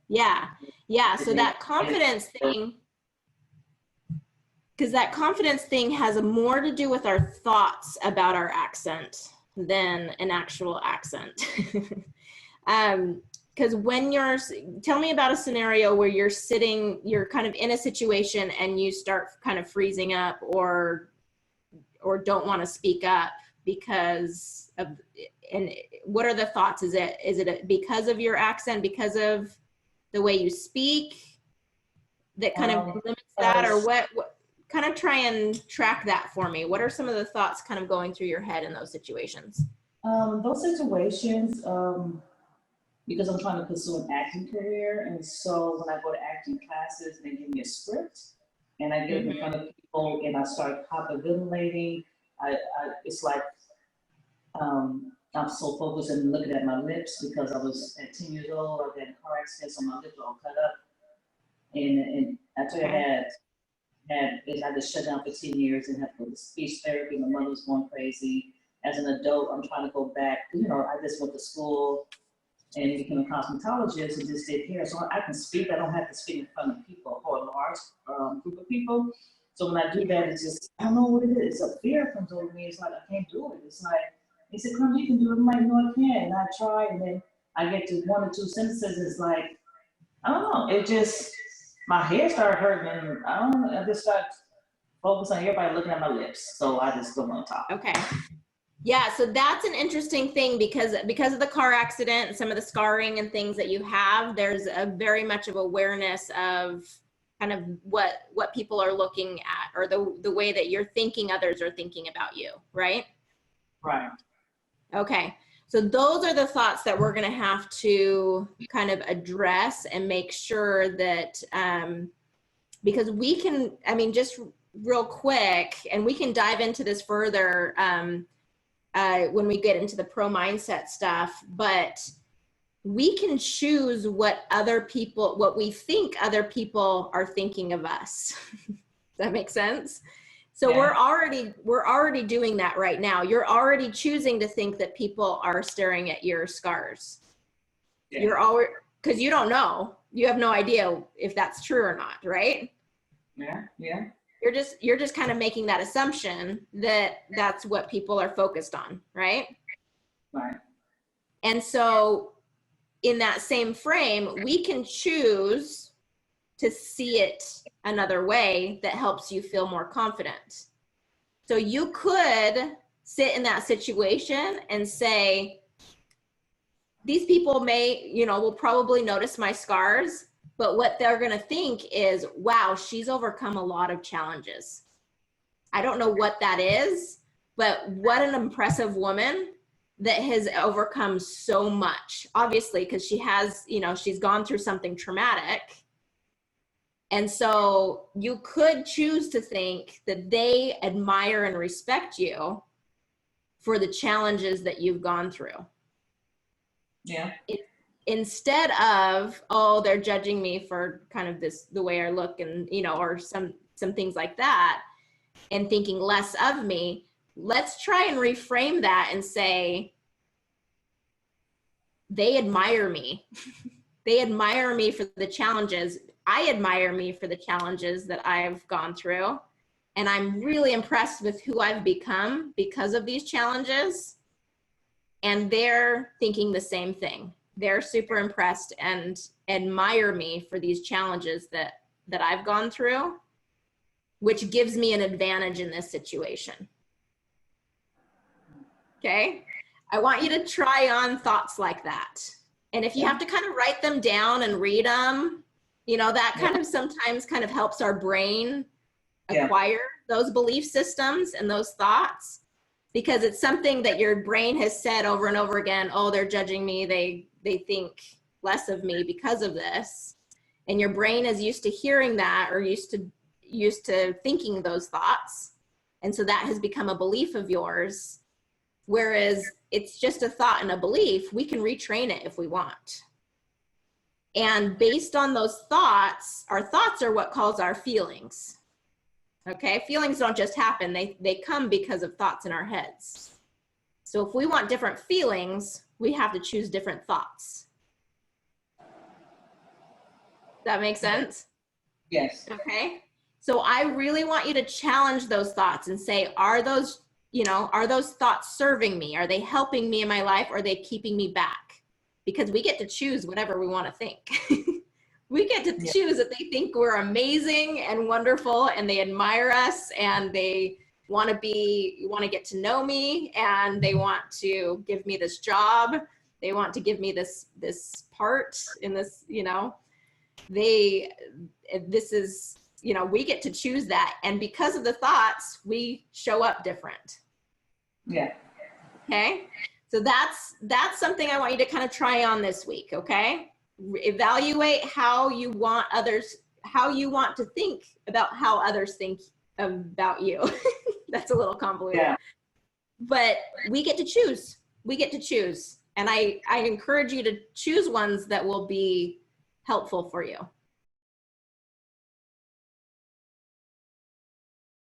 Yeah. Yeah. So that confidence thing, because that confidence thing has more to do with our thoughts about our accent than an actual accent. Because when you're, tell me about a scenario where you're sitting, you're kind of in a situation and you start kind of freezing up or don't want to speak up because of, and what are the thoughts? Is it because of your accent, because of the way you speak that kind of limits that, or what kind of try and track that for me? What are some of the thoughts kind of going through your head in those situations? Those situations, because I'm trying to pursue an acting career, and so when I go to acting classes, they give me a script, and I get in front of people, and I start hyperventilating. It's like I'm so focused and looking at my lips because I was at 10 years old. I had a car accident, so my lips are all cut up, and after I had to shut down for 10 years and have to go to speech therapy. My mother was going crazy. As an adult, I'm trying to go back. You know, I just went to school and became a cosmetologist and just did hair. So I can speak. I don't have to speak in front of people or a large group of people. So when I do that, it's just, I don't know what it is. A fear comes over me. It's like, I can't do it. It's like, they said, come, you can do it. I'm like, no, I can't. And I try, and then I get to one or two sentences. It's like, I don't know. It just, my hair started hurting, and I just started focusing on everybody looking at my lips. So I just go on top. Okay. Yeah, so that's an interesting thing because of the car accident and some of the scarring and things that you have, there's a very much of awareness of kind of what people are looking at, or the way that you're thinking others are thinking about you, right? Right. Okay. So those are the thoughts that we're going to have to kind of address and make sure that, because we can, I mean, just real quick, and we can dive into this further when we get into the pro mindset stuff, but we can choose what we think other people are thinking of us. Does that make sense? So yeah. we're already doing that right now. You're already choosing to think that people are staring at your scars. Yeah. You're already, because you don't know. You have no idea if that's true or not, right? Yeah, yeah. You're just kind of making that assumption that that's what people are focused on, right? Right. And so in that same frame, we can choose to see it another way that helps you feel more confident. So you could sit in that situation and say, these people will probably notice my scars, but what they're going to think is, wow, she's overcome a lot of challenges. I don't know what that is, but what an impressive woman that has overcome so much, obviously, because she has, she's gone through something traumatic. And so you could choose to think that they admire and respect you for the challenges that you've gone through. Yeah. Instead of, oh, they're judging me for kind of the way I look, and, or some things like that, and thinking less of me, let's try and reframe that and say, they admire me. They admire me for the challenges. I admire me for the challenges that I've gone through. And I'm really impressed with who I've become because of these challenges. And they're thinking the same thing. They're super impressed and admire me for these challenges that I've gone through, which gives me an advantage in this situation. Okay? I want you to try on thoughts like that. And if you have to kind of write them down and read them, that kind of sometimes kind of helps our brain acquire those belief systems and those thoughts, because it's something that your brain has said over and over again, oh, they're judging me. They think less of me because of this. And your brain is used to hearing that, or used to thinking those thoughts. And so that has become a belief of yours. Whereas it's just a thought and a belief, we can retrain it if we want. And based on those thoughts, our thoughts are what cause our feelings. Okay, feelings don't just happen, they come because of thoughts in our heads. So if we want different feelings, we have to choose different thoughts. That makes sense? Yes. Okay. So I really want you to challenge those thoughts and say, are those, are those thoughts serving me? Are they helping me in my life? Or are they keeping me back? Because we get to choose whatever we want to think. We get to choose if they think we're amazing and wonderful and they admire us and they want to get to know me and they want to give me this job. They want to give me this part in this, this is, we get to choose that. And because of the thoughts, we show up different. Yeah. Okay. So that's something I want you to kind of try on this week. Okay. Evaluate how you want to think about how others think about you. That's a little convoluted. Yeah. But we get to choose. We get to choose. And I encourage you to choose ones that will be helpful for you.